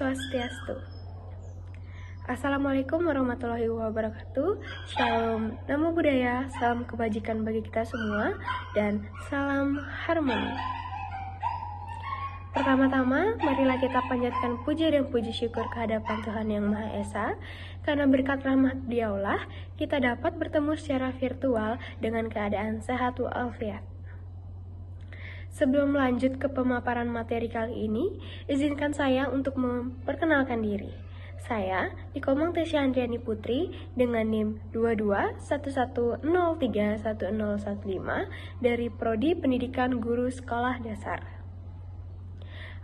Swastiastu. Assalamualaikum warahmatullahi wabarakatuh. Shalom, namo buddhaya, salam kebajikan bagi kita semua, dan salam harmoni. Pertama-tama, marilah kita panjatkan puja dan puji syukur kehadapan Tuhan Yang Maha Esa, karena berkat rahmat Diaulah, kita dapat bertemu secara virtual dengan keadaan sehat walafiat. Sebelum lanjut ke pemaparan materi kali ini, izinkan saya untuk memperkenalkan diri. Saya Nikomang Tesya Andriani Putri dengan NIM 2211031015 dari Prodi Pendidikan Guru Sekolah Dasar.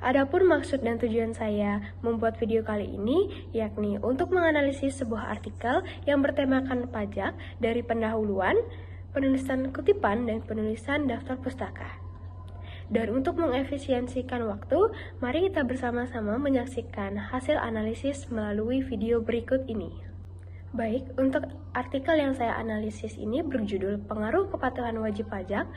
Adapun maksud dan tujuan saya membuat video kali ini yakni untuk menganalisis sebuah artikel yang bertemakan pajak dari pendahuluan, penulisan kutipan, dan penulisan daftar pustaka. Dan untuk mengefisiensikan waktu, mari kita bersama-sama menyaksikan hasil analisis melalui video berikut ini. Baik, untuk artikel yang saya analisis ini berjudul Pengaruh Kepatuhan Wajib Pajak,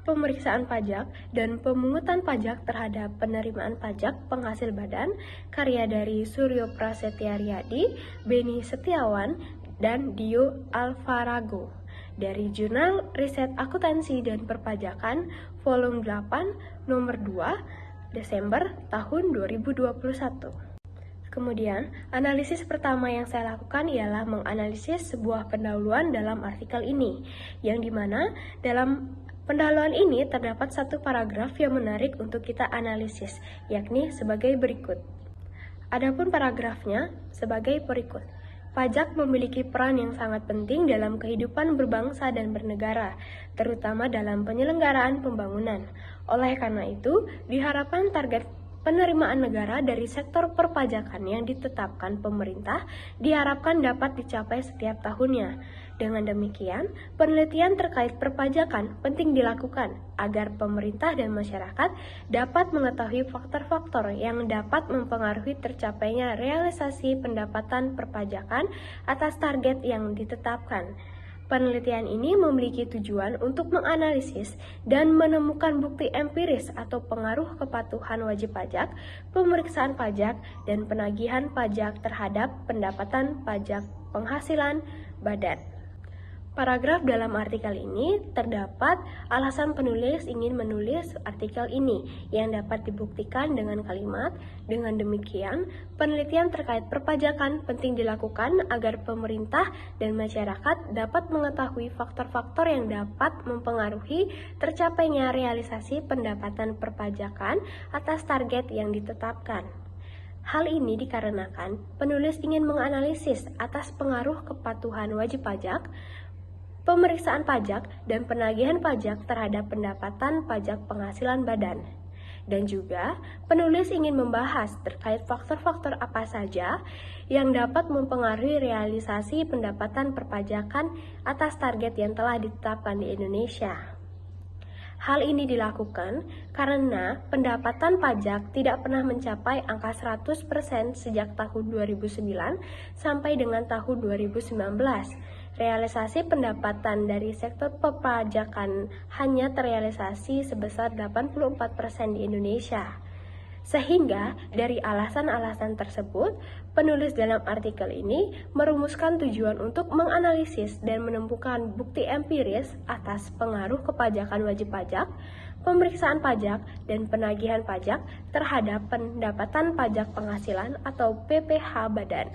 Pemeriksaan Pajak, dan Pemungutan Pajak Terhadap Penerimaan Pajak Penghasil Badan, karya dari Suryo Prasetya Riyadi, Beni Setiawan, dan Dio Alvarago, dari Jurnal Riset Akuntansi dan Perpajakan, volume 8, nomor 2, Desember tahun 2021. Kemudian, analisis pertama yang saya lakukan ialah menganalisis sebuah pendahuluan dalam artikel ini, yang dimana dalam pendahuluan ini terdapat satu paragraf yang menarik untuk kita analisis, yakni sebagai berikut. Adapun paragrafnya sebagai berikut. Pajak memiliki peran yang sangat penting dalam kehidupan berbangsa dan bernegara, terutama dalam penyelenggaraan pembangunan. Oleh karena itu, diharapkan target penerimaan negara dari sektor perpajakan yang ditetapkan pemerintah diharapkan dapat dicapai setiap tahunnya. Dengan demikian, penelitian terkait perpajakan penting dilakukan agar pemerintah dan masyarakat dapat mengetahui faktor-faktor yang dapat mempengaruhi tercapainya realisasi pendapatan perpajakan atas target yang ditetapkan. Penelitian ini memiliki tujuan untuk menganalisis dan menemukan bukti empiris atau pengaruh kepatuhan wajib pajak, pemeriksaan pajak, dan penagihan pajak terhadap pendapatan pajak penghasilan badan. Paragraf dalam artikel ini terdapat alasan penulis ingin menulis artikel ini yang dapat dibuktikan dengan kalimat, dengan demikian, penelitian terkait perpajakan penting dilakukan agar pemerintah dan masyarakat dapat mengetahui faktor-faktor yang dapat mempengaruhi tercapainya realisasi pendapatan perpajakan atas target yang ditetapkan. Hal ini dikarenakan penulis ingin menganalisis atas pengaruh kepatuhan wajib pajak, pemeriksaan pajak, dan penagihan pajak terhadap pendapatan pajak penghasilan badan. Dan juga, penulis ingin membahas terkait faktor-faktor apa saja yang dapat mempengaruhi realisasi pendapatan perpajakan atas target yang telah ditetapkan di Indonesia. Hal ini dilakukan karena pendapatan pajak tidak pernah mencapai angka 100% sejak tahun 2009 sampai dengan tahun 2019. Realisasi pendapatan dari sektor perpajakan hanya terrealisasi sebesar 84% di Indonesia. Sehingga dari alasan-alasan tersebut, penulis dalam artikel ini merumuskan tujuan untuk menganalisis dan menemukan bukti empiris atas pengaruh kepajakan wajib pajak, pemeriksaan pajak, dan penagihan pajak terhadap pendapatan pajak penghasilan atau PPh badan.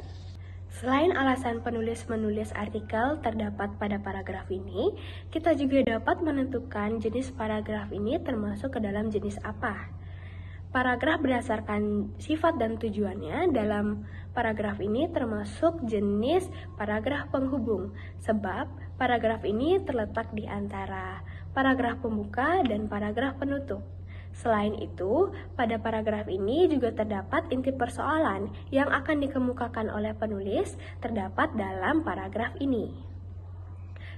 Selain alasan penulis menulis artikel terdapat pada paragraf ini, kita juga dapat menentukan jenis paragraf ini termasuk ke dalam jenis apa. Paragraf berdasarkan sifat dan tujuannya dalam paragraf ini termasuk jenis paragraf penghubung, sebab paragraf ini terletak di antara paragraf pembuka dan paragraf penutup. Selain itu, pada paragraf ini juga terdapat inti persoalan yang akan dikemukakan oleh penulis terdapat dalam paragraf ini.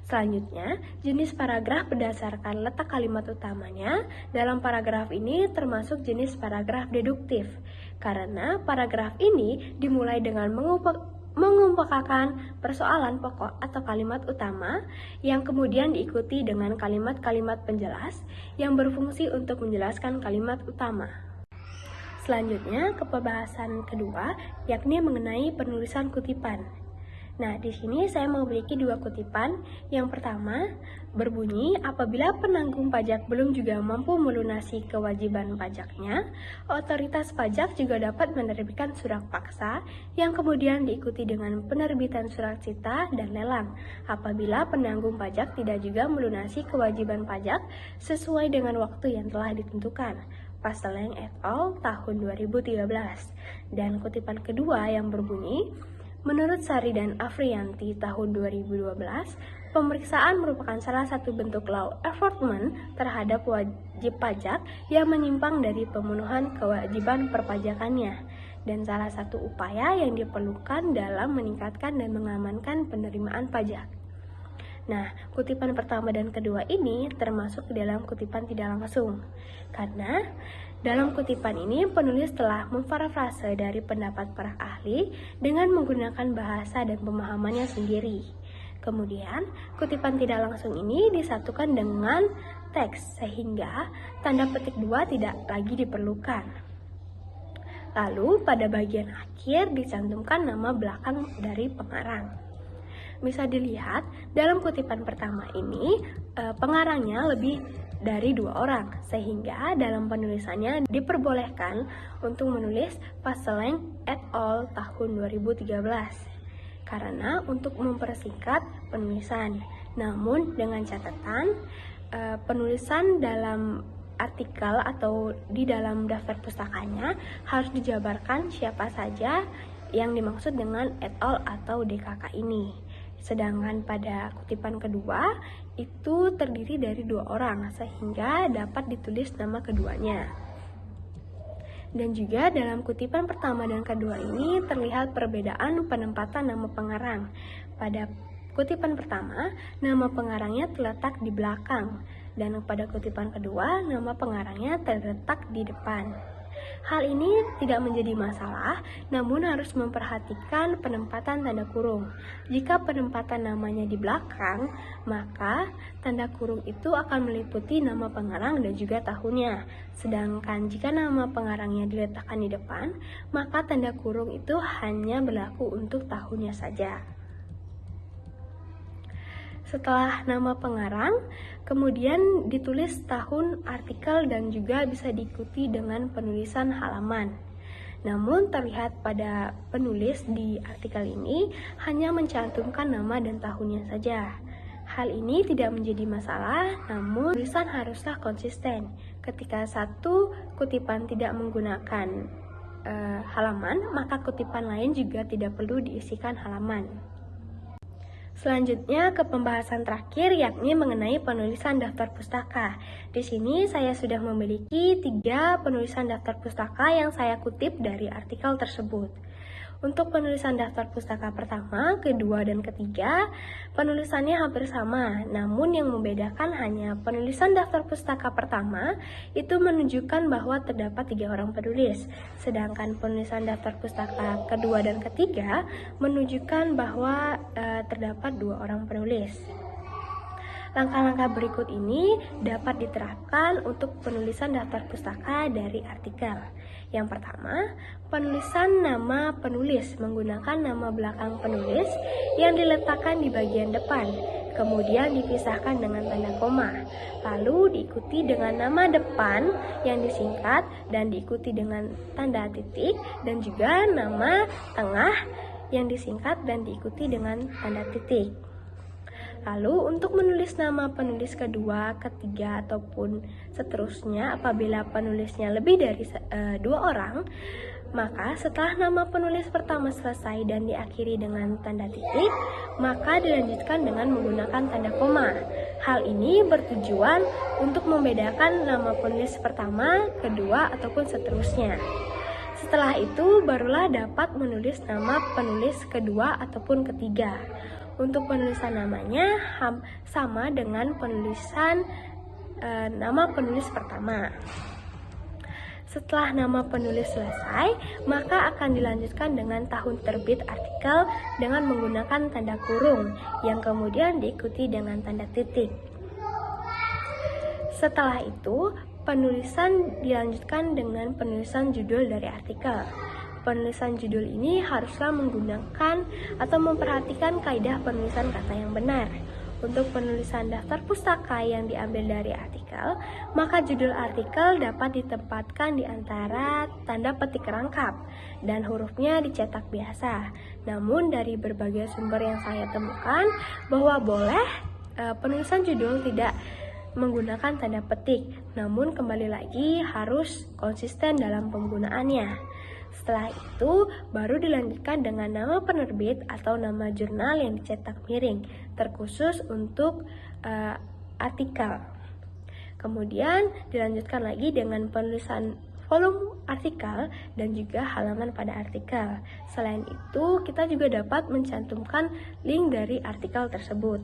Selanjutnya, jenis paragraf berdasarkan letak kalimat utamanya dalam paragraf ini termasuk jenis paragraf deduktif, karena paragraf ini dimulai dengan mengemukakan persoalan pokok atau kalimat utama yang kemudian diikuti dengan kalimat-kalimat penjelas yang berfungsi untuk menjelaskan kalimat utama. Selanjutnya ke pembahasan kedua, yakni mengenai penulisan kutipan. Nah, di sini saya memiliki dua kutipan. Yang pertama, berbunyi apabila penanggung pajak belum juga mampu melunasi kewajiban pajaknya, otoritas pajak juga dapat menerbitkan surat paksa yang kemudian diikuti dengan penerbitan surat cita dan lelang apabila penanggung pajak tidak juga melunasi kewajiban pajak sesuai dengan waktu yang telah ditentukan. Pasteleng et al. Tahun 2013. Dan kutipan kedua yang berbunyi, menurut Sari dan Afriyanti tahun 2012, pemeriksaan merupakan salah satu bentuk law enforcement terhadap wajib pajak yang menyimpang dari pemenuhan kewajiban perpajakannya dan salah satu upaya yang diperlukan dalam meningkatkan dan mengamankan penerimaan pajak. Nah, kutipan pertama dan kedua ini termasuk ke dalam kutipan tidak langsung. Karena dalam kutipan ini penulis telah memparafrase dari pendapat para ahli dengan menggunakan bahasa dan pemahamannya sendiri. Kemudian, kutipan tidak langsung ini disatukan dengan teks sehingga tanda petik dua tidak lagi diperlukan. Lalu, pada bagian akhir dicantumkan nama belakang dari pengarang. Bisa dilihat dalam kutipan pertama ini pengarangnya lebih dari 2 orang, sehingga dalam penulisannya diperbolehkan untuk menulis Pasteleng et al. Tahun 2013 karena untuk mempersingkat penulisan. Namun dengan catatan penulisan dalam artikel atau di dalam daftar pustakanya harus dijabarkan siapa saja yang dimaksud dengan et al. Atau DKK ini. Sedangkan pada kutipan kedua itu terdiri dari 2 orang sehingga dapat ditulis nama keduanya. Dan juga dalam kutipan pertama dan kedua ini terlihat perbedaan penempatan nama pengarang. Pada kutipan pertama, nama pengarangnya terletak di belakang dan pada kutipan kedua, nama pengarangnya terletak di depan. Hal ini tidak menjadi masalah, namun harus memperhatikan penempatan tanda kurung. Jika penempatan namanya di belakang, maka tanda kurung itu akan meliputi nama pengarang dan juga tahunnya. Sedangkan jika nama pengarangnya diletakkan di depan, maka tanda kurung itu hanya berlaku untuk tahunnya saja. Setelah nama pengarang, kemudian ditulis tahun artikel dan juga bisa diikuti dengan penulisan halaman. Namun terlihat pada penulis di artikel ini hanya mencantumkan nama dan tahunnya saja. Hal ini tidak menjadi masalah, namun tulisan haruslah konsisten. Ketika satu kutipan tidak menggunakan halaman, maka kutipan lain juga tidak perlu diisikan halaman. Selanjutnya ke pembahasan terakhir yakni mengenai penulisan daftar pustaka. Di sini saya sudah memiliki 3 penulisan daftar pustaka yang saya kutip dari artikel tersebut. Untuk penulisan daftar pustaka pertama, kedua, dan ketiga, penulisannya hampir sama. Namun yang membedakan hanya penulisan daftar pustaka pertama itu menunjukkan bahwa terdapat 3 orang penulis. Sedangkan penulisan daftar pustaka kedua dan ketiga menunjukkan bahwa terdapat 2 orang penulis. Langkah-langkah berikut ini dapat diterapkan untuk penulisan daftar pustaka dari artikel. Yang pertama, penulisan nama penulis menggunakan nama belakang penulis yang diletakkan di bagian depan, kemudian dipisahkan dengan tanda koma, lalu diikuti dengan nama depan yang disingkat dan diikuti dengan tanda titik, dan juga nama tengah yang disingkat dan diikuti dengan tanda titik. Lalu untuk menulis nama penulis kedua, ketiga, ataupun seterusnya apabila penulisnya lebih dari 2 orang, maka setelah nama penulis pertama selesai dan diakhiri dengan tanda titik, maka dilanjutkan dengan menggunakan tanda koma. Hal ini bertujuan untuk membedakan nama penulis pertama, kedua, ataupun seterusnya. Setelah itu barulah dapat menulis nama penulis kedua ataupun ketiga. Untuk penulisan namanya sama dengan penulisan nama penulis pertama. Setelah nama penulis selesai, maka akan dilanjutkan dengan tahun terbit artikel dengan menggunakan tanda kurung yang kemudian diikuti dengan tanda titik. Setelah itu, penulisan dilanjutkan dengan penulisan judul dari artikel. Penulisan judul ini haruslah menggunakan atau memperhatikan kaidah penulisan kata yang benar. Untuk penulisan daftar pustaka yang diambil dari artikel, maka judul artikel dapat ditempatkan di antara tanda petik rangkap dan hurufnya dicetak biasa. Namun dari berbagai sumber yang saya temukan bahwa boleh penulisan judul tidak menggunakan tanda petik, namun kembali lagi harus konsisten dalam penggunaannya. Setelah itu, baru dilanjutkan dengan nama penerbit atau nama jurnal yang dicetak miring, terkhusus untuk artikel. Kemudian dilanjutkan lagi dengan penulisan volume artikel dan juga halaman pada artikel. Selain itu, kita juga dapat mencantumkan link dari artikel tersebut.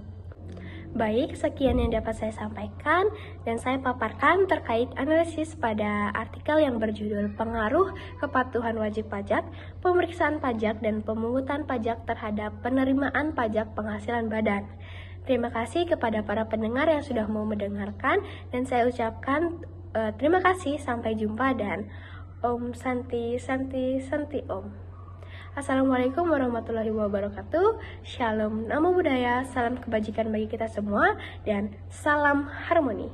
Baik, sekian yang dapat saya sampaikan dan saya paparkan terkait analisis pada artikel yang berjudul Pengaruh Kepatuhan Wajib Pajak, Pemeriksaan Pajak dan Pemungutan Pajak terhadap Penerimaan Pajak Penghasilan Badan. Terima kasih kepada para pendengar yang sudah mau mendengarkan dan saya ucapkan terima kasih, sampai jumpa dan Om Santi Santi Santi Om. Assalamualaikum warahmatullahi wabarakatuh. Shalom, namo buddhaya, salam kebajikan bagi kita semua, dan salam harmoni.